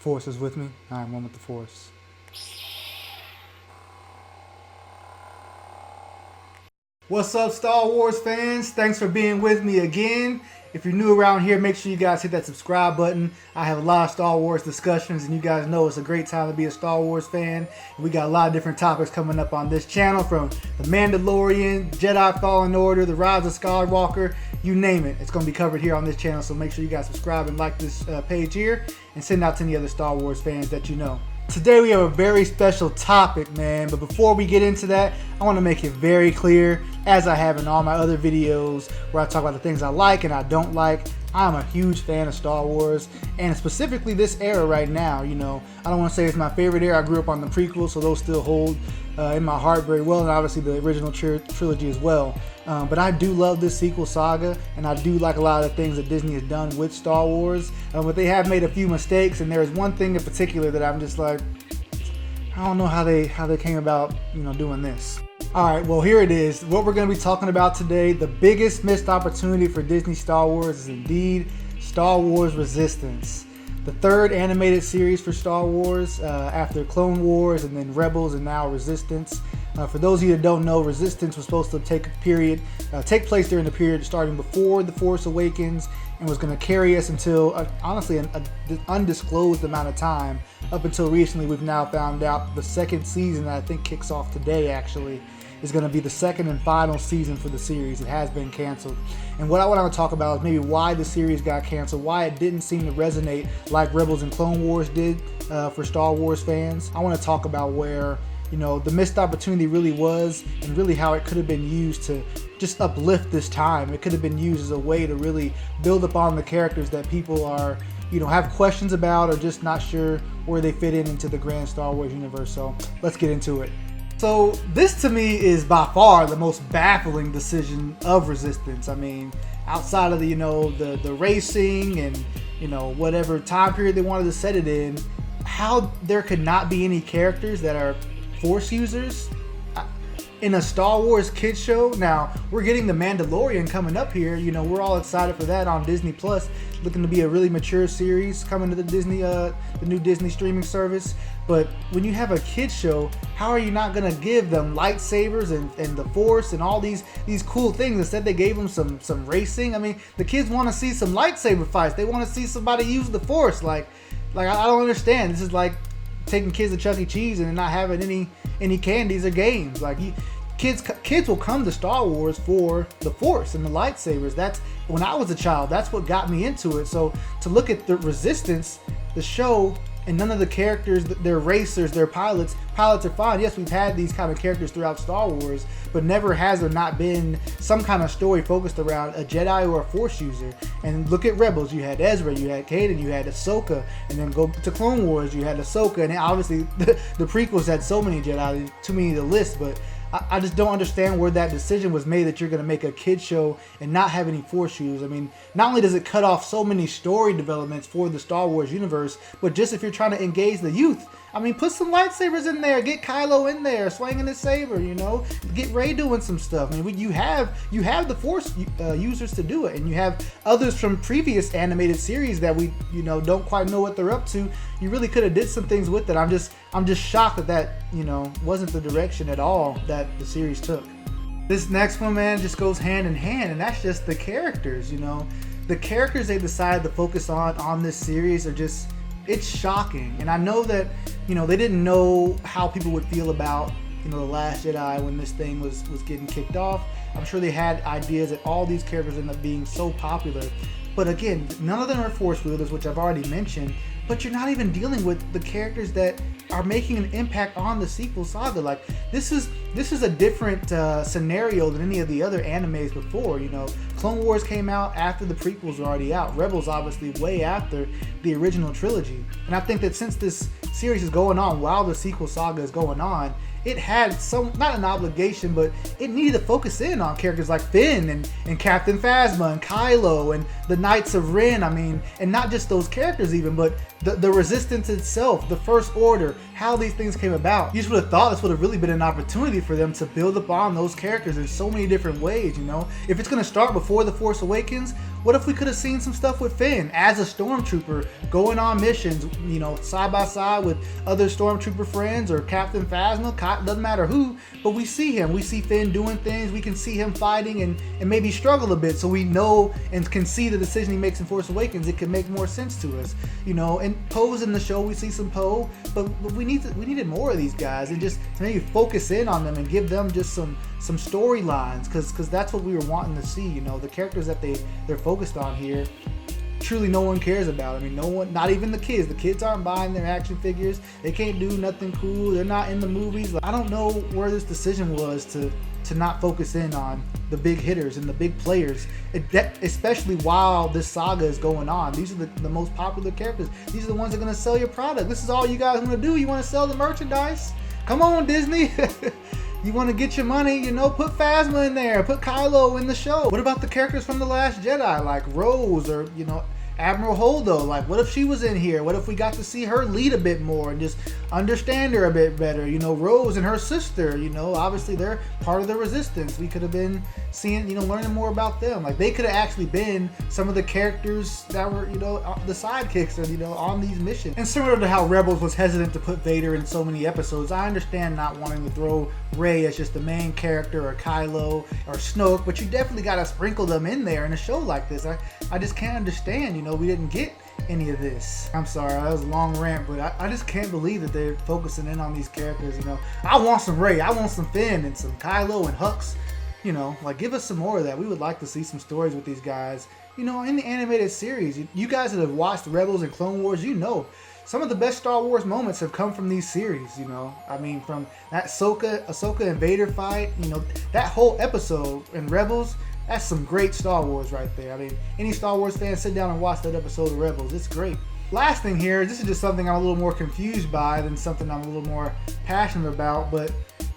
Force is with me. I am one with the Force. What's up, Star Wars fans? Thanks for being with me again. If you're new around here, make sure you guys hit that subscribe button. I have a lot of Star Wars discussions, and you guys know it's a great time to be a Star Wars fan. And we got a lot of different topics coming up on this channel, from The Mandalorian, Jedi Fallen Order, The Rise of Skywalker, you name it. It's going to be covered here on this channel, so make sure you guys subscribe and like this page here, and send out to any other Star Wars fans that you know. Today we have a very special topic, man, but before we get into that, I want to make it very clear, as I have in all my other videos where I talk about the things I like and I don't like. I'm a huge fan of Star Wars, and specifically this era right now. You know, I don't want to say it's my favorite era. I grew up on the prequels, so those still hold in my heart very well, and obviously the original trilogy as well. But I do love this sequel saga, and I do like a lot of the things that Disney has done with Star Wars. But they have made a few mistakes, and there is one thing in particular that I'm just like, I don't know how they came about, doing this. All right, well, here it is. What we're going to be talking about today, the biggest missed opportunity for Disney Star Wars is indeed Star Wars Resistance. The third animated series for Star Wars after Clone Wars and then Rebels and now Resistance. For those of you that don't know, Resistance was supposed to take place during the period starting before The Force Awakens, and was going to carry us until, honestly, an undisclosed amount of time. Up until recently, we've now found out the second season, that I think kicks off today actually, is going to be the second and final season for the series. It has been canceled. And what I want to talk about is maybe why the series got canceled, why it didn't seem to resonate like Rebels and Clone Wars did for Star Wars fans. I want to talk about where the missed opportunity really was, and really how it could have been used to just uplift this time. It could have been used as a way to really build upon the characters that people are, have questions about, or just not sure where they fit into the grand Star Wars universe. So let's get into it. So this to me is by far the most baffling decision of Resistance. I mean, outside of the racing and whatever time period they wanted to set it in, how there could not be any characters that are Force users in a Star Wars kids show. Now we're getting The Mandalorian coming up here. We're all excited for that on Disney Plus, looking to be a really mature series coming to the new Disney streaming service. But when you have a kids show, how are you not gonna give them lightsabers and the Force and all these cool things? Instead, they gave them some racing. I mean, the kids want to see some lightsaber fights. They want to see somebody use the Force. Like I don't understand. This is like taking kids to Chuck E. Cheese and not having any candies or games. Like, kids will come to Star Wars for the Force and the lightsabers. That's, when I was a child, that's what got me into it. So to look at the Resistance, the show, and none of the characters, they're racers, they're pilots. Pilots are fine. Yes, we've had these kind of characters throughout Star Wars, but never has there not been some kind of story focused around a Jedi or a Force user. And look at Rebels, you had Ezra, you had Kanan, you had Ahsoka, and then go to Clone Wars, you had Ahsoka, and then obviously the prequels had so many Jedi, too many to list, but I just don't understand where that decision was made, that you're going to make a kid show and not have any Force use. I mean, not only does it cut off so many story developments for the Star Wars universe, but just if you're trying to engage the youth, I mean, put some lightsabers in there, get Kylo in there swinging his saber, get Rey doing some stuff. I mean, you have the Force users to do it, and you have others from previous animated series that we don't quite know what they're up to. You really could have did some things with it. I'm just shocked that wasn't the direction at all that the series took. This next one, man, just goes hand in hand, and that's just the characters. The characters they decided to focus on this series are just, it's shocking. And I know that they didn't know how people would feel about The Last Jedi when this thing was getting kicked off. I'm sure they had ideas that all these characters end up being so popular. But again, none of them are Force wielders, which I've already mentioned. But you're not even dealing with the characters that are making an impact on the sequel saga. Like, this is a different scenario than any of the other animes before. Clone Wars came out after the prequels were already out. Rebels obviously way after the original trilogy. And I think that since this series is going on while the sequel saga is going on, it had not an obligation, but it needed to focus in on characters like Finn and Captain Phasma and Kylo and the Knights of Ren. I mean, and not just those characters even, but the Resistance itself, the First Order, how these things came about. You just would have thought this would have really been an opportunity for them to build upon those characters in so many different ways. If it's going to start before The Force Awakens, What if we could have seen some stuff with Finn as a stormtrooper going on missions, you know, side by side with other stormtrooper friends or Captain Phasma, doesn't matter who, but we see him. We see Finn doing things. We can see him fighting and maybe struggle a bit, so we know and can see the decision he makes in Force Awakens. It can make more sense to us, you know. And Poe's in the show. We see some Poe, but we needed more of these guys and just maybe focus in on them and give them just some storylines, because that's what we were wanting to see. You know, the characters that they're focused on here, truly no one cares about. I mean, no one, not even the kids. The kids aren't buying their action figures. They can't do nothing cool. They're not in the movies. Like, I don't know where this decision was to not focus in on the big hitters and the big players, especially while this saga is going on. These are the most popular characters. These are the ones that are going to sell your product. This is all you guys want to do. You want to sell the merchandise? Come on, Disney. You want to get your money, you know, put Phasma in there, put Kylo in the show. What about the characters from The Last Jedi, like Rose or, you know, Admiral Holdo? Like, what if she was in here? What if we got to see her lead a bit more and just understand her a bit better? You know, Rose and her sister, you know, obviously they're part of the Resistance. We could have been seeing, you know, learning more about them. Like, they could have actually been some of the characters that were, you know, the sidekicks or, you know, on these missions. And similar to how Rebels was hesitant to put Vader in so many episodes, I understand not wanting to throw Rey as just the main character, or Kylo or Snoke, but you definitely got to sprinkle them in there in a show like this. I just can't understand, you know, we didn't get any of this. I'm sorry, that was a long rant, but I just can't believe that they're focusing in on these characters. You know, I want some Rey, I want some Finn and some Kylo and Hux. You know, like, give us some more of that. We would like to see some stories with these guys, you know, in the animated series. You guys that have watched Rebels and Clone Wars, you know, some of the best Star Wars moments have come from these series, you know. I mean, from that Ahsoka and Vader fight, you know, that whole episode in Rebels, that's some great Star Wars right there. I mean, any Star Wars fan, sit down and watch that episode of Rebels. It's great. Last thing here, this is just something I'm a little more confused by than something I'm a little more passionate about, but,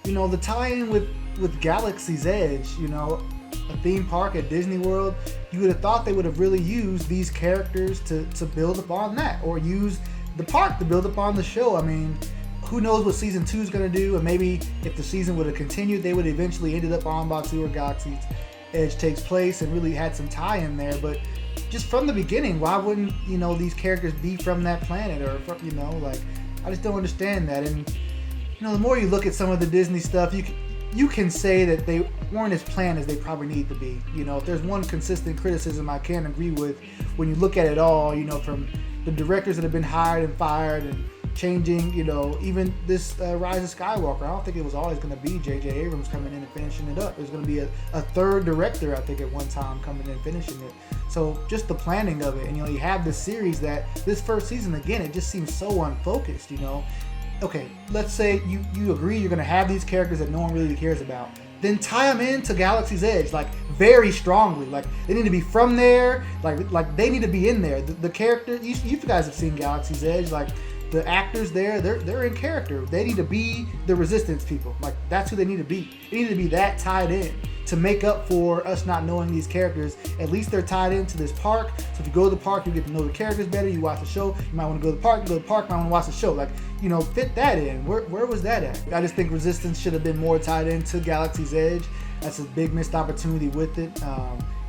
you know, the tie-in with Galaxy's Edge, you know, a theme park at Disney World, you would have thought they would have really used these characters to build upon that, or use the park to build upon the show. I mean, who knows what season 2 is going to do, and maybe if the season would have continued, they would have eventually ended up on Batuu, where Galaxy's Edge takes place, and really had some tie-in there. But just from the beginning, why wouldn't, you know, these characters be from that planet, or from, you know, like, I just don't understand that. And, you know, the more you look at some of the Disney stuff, you can say that they weren't as planned as they probably need to be. You know, if there's one consistent criticism I can agree with, when you look at it all, you know, from the directors that have been hired and fired and changing, you know, even this Rise of Skywalker, I don't think it was always going to be J.J. Abrams coming in and finishing it up. There's going to be a third director, I think, at one time coming in and finishing it. So just the planning of it, and, you know, you have this series that this first season, again, it just seems so unfocused, you know. Okay, let's say you agree you're going to have these characters that no one really cares about. Then tie them into Galaxy's Edge, like, very strongly. Like, they need to be from there. Like they need to be in there. The character, you guys have seen Galaxy's Edge. Like, the actors there, they're in character. They need to be the Resistance people. Like, that's who they need to be. They need to be that tied in to make up for us not knowing these characters. At least they're tied into this park. So if you go to the park, you get to know the characters better. You watch the show. You might want to go to the park. You go to the park. You might want to watch the show. Like, you know, fit that in. Where was that at? I just think Resistance should have been more tied into Galaxy's Edge. That's a big missed opportunity with it.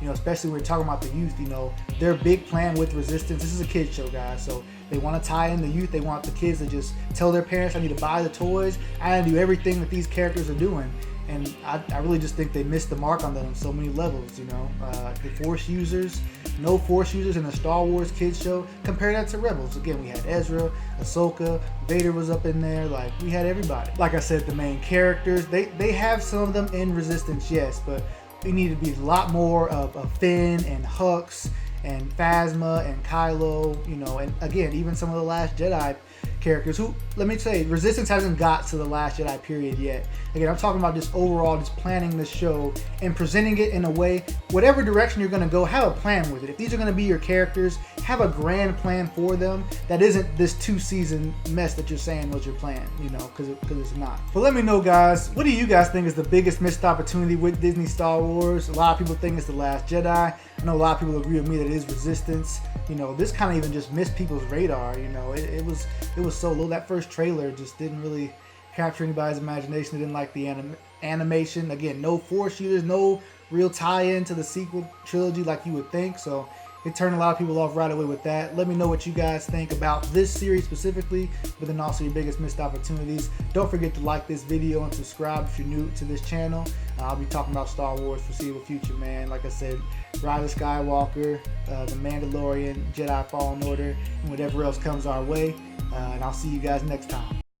You know, especially when we're talking about the youth. You know, their big plan with Resistance. This is a kids show, guys. So they want to tie in the youth. They want the kids to just tell their parents, I need to buy the toys. I need to do everything that these characters are doing. And I really just think they missed the mark on that on so many levels, you know. The Force users, no Force users in a Star Wars kids show. Compare that to Rebels. Again, we had Ezra, Ahsoka, Vader was up in there. Like, we had everybody. Like I said, the main characters, they have some of them in Resistance, yes, but we need to be a lot more of Finn and Hux and Phasma and Kylo, you know, and again, even some of the Last Jedi characters who, let me say, Resistance hasn't got to the Last Jedi period yet. Again, I'm talking about just overall, just planning the show and presenting it in a way, whatever direction you're going to go, have a plan with it. If these are going to be your characters, have a grand plan for them that isn't this 2-season mess that you're saying was your plan, you know, because it's not. But let me know, guys, what do you guys think is the biggest missed opportunity with Disney Star Wars? A lot of people think it's The Last Jedi. I know a lot of people agree with me that it is Resistance. You know, this kind of even just missed people's radar, you know. It was so low. That first trailer just didn't really capture anybody's imagination. They didn't like the animation. Again, no Force users, no real tie-in to the sequel trilogy like you would think. So it turned a lot of people off right away with that. Let me know what you guys think about this series specifically, but then also your biggest missed opportunities. Don't forget to like this video and subscribe if you're new to this channel. I'll be talking about Star Wars foreseeable future, man. Like I said, Rise of Skywalker, The Mandalorian, Jedi Fallen Order, and whatever else comes our way. And I'll see you guys next time.